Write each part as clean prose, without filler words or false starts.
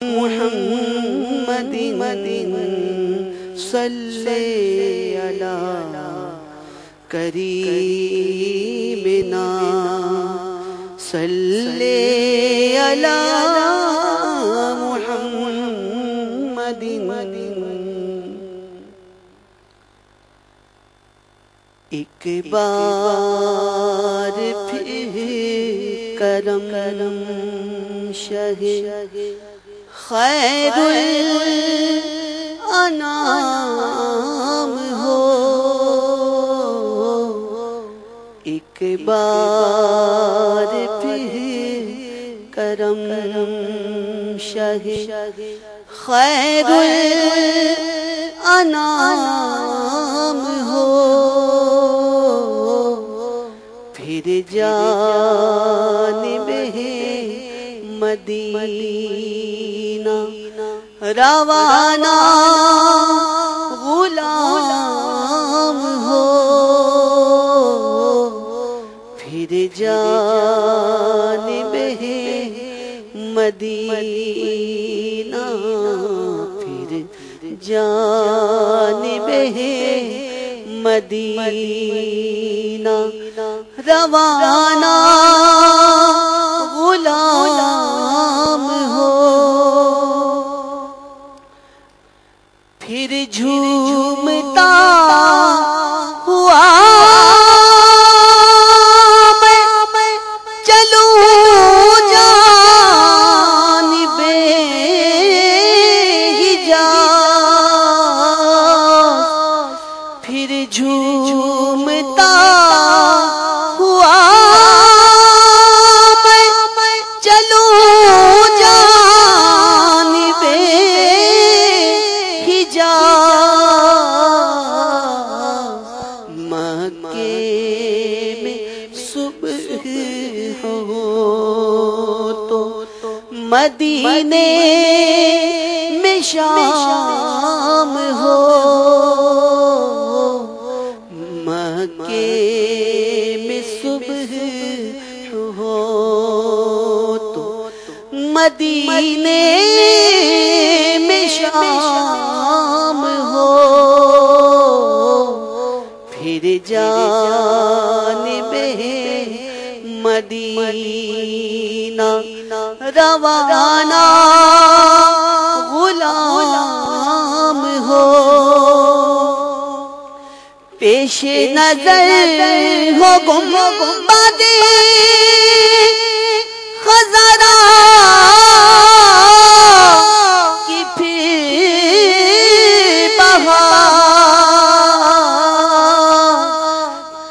محمد صلی علی کریمنا صلی علی محمد ایک بار پھر کرم شہ خیر الانام ہو، ایک بار پھر کرم شہ خیر الانام ہو، پھر جانب مدینہ روانہ غلام ہو، پھر جانب مدینہ، پھر جانب مدینہ روانہ غلام ہو، پھر جھومتا ہوا میں چلوں جانب حجاز، پھر جھومتا ہوا میں چلوں جانب مکے میں صبح ہو تو مدینے میں شام ہو، مکے میں صبح ہو تو مدینے میں شام ہو، پھر جانب مدینہ روانہ غلام ہو، پیش نظر ہو گنبد خضرا کی پھر بہار،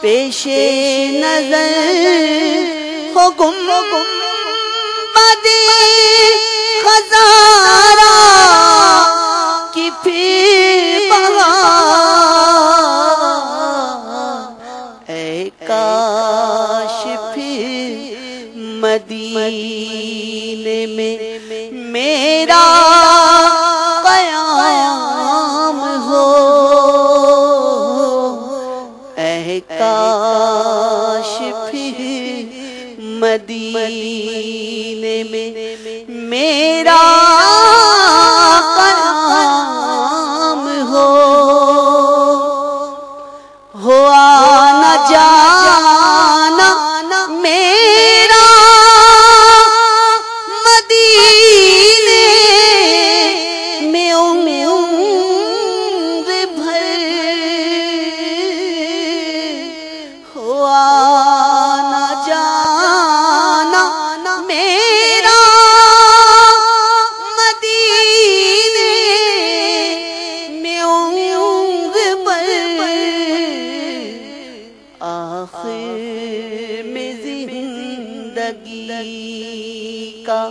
پیش نظر ہو گنبد خضرا کی پھر بہار، اے کاش پھر مدینے میں میرا قیام ہو، اے کاش پھر مدینے میں میرا قیام ہو آنا جانا میرا مدینے میں عمر بھر، ہو آنا جانا میرا مدینے میں عمر بھر، آخر میں زندگی کا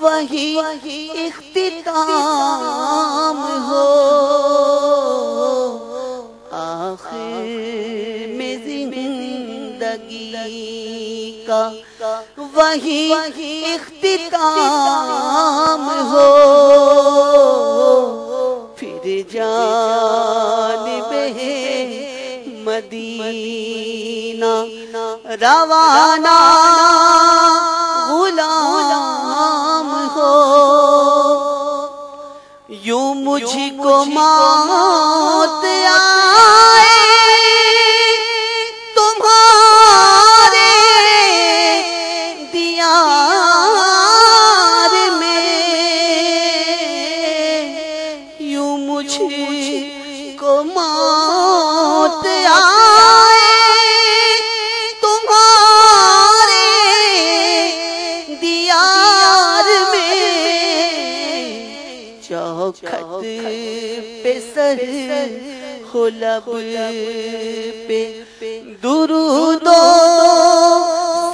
وہی اختتام ہو، آخر میں زندگی کا وہی اختتام ہو، پھر جانب مدینہ روانہ غلام ہو، مجھ کو موت آئے تمہارے دیار میں، یوں مجھ کو موت آئے تمہارے دیار میں، چوکھٹ پہ سر ہو لب پہ درود و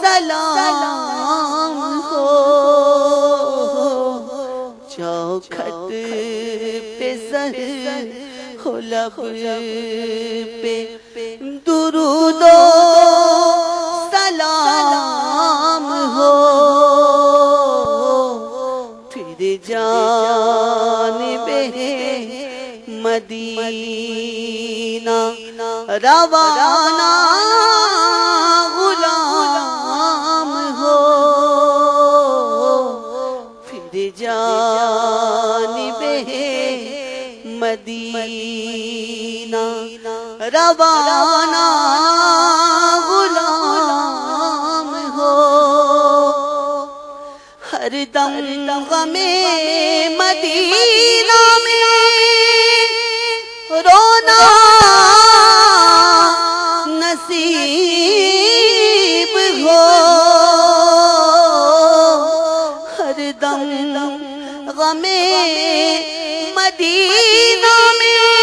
سلام ہو، چوکھٹ پہ سر ہو لب پہ درود و سلام ہو، پھر جانب مدینہ روانہ غلام ہو، پھر جانب مدینہ روانہ غلام ہو، ہر دم غم مدینہ میں رونا نصیب ہو، ہر دم غم مدینہ میں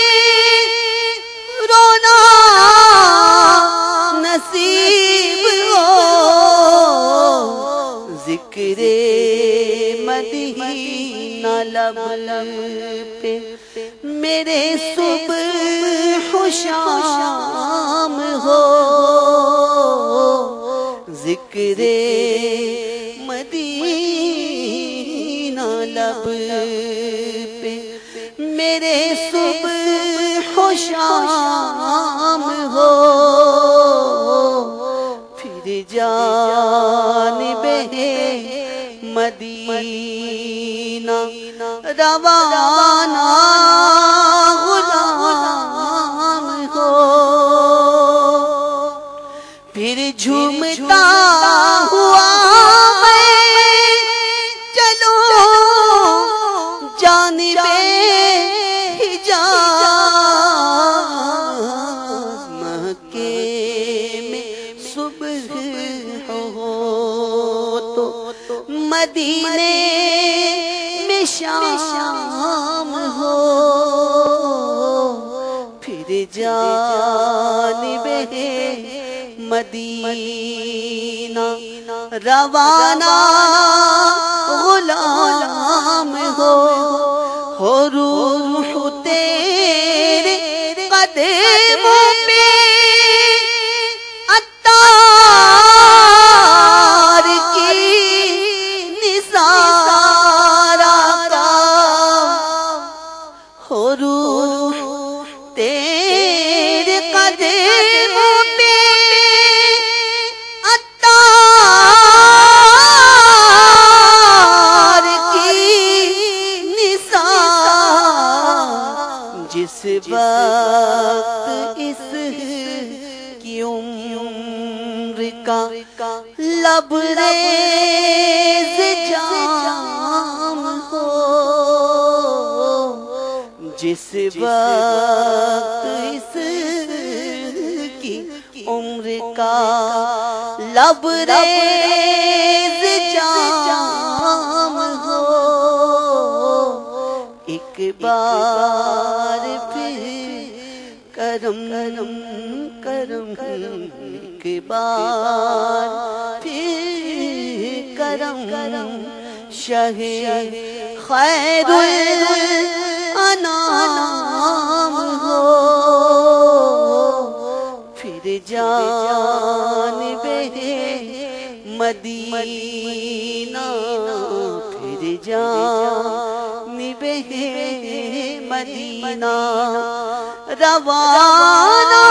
رونا نصیب ہو، ذکر مدینہ لب پہ میرے صبح و شام ہو، ذکر مدینہ لب پہ میرے صبح و شام ہو، پھر جانب مدینہ روانہ غلام ہو، پھر جھومتا ہوا چلو جانب حجاز، مکے میں صبح ہو تو مدینے میں شام ہو، پھر جانب مدینہ روانہ غلام ہو، روح تیرے قدموں پہ عطار کی نثارہ کا، روح تیرے قدموں پہ عطار کی نثار، جس وقت اس کی عمر کا لبریز جام ہو، جس وقت اس کی عمر کا لبریز جام ہو، ایک بار پھر کرم کرم، ایک بار پھر کرم، شہ خیر الانام ہو، پھر جانب مدینہ، پھر جانب مدینہ روانہ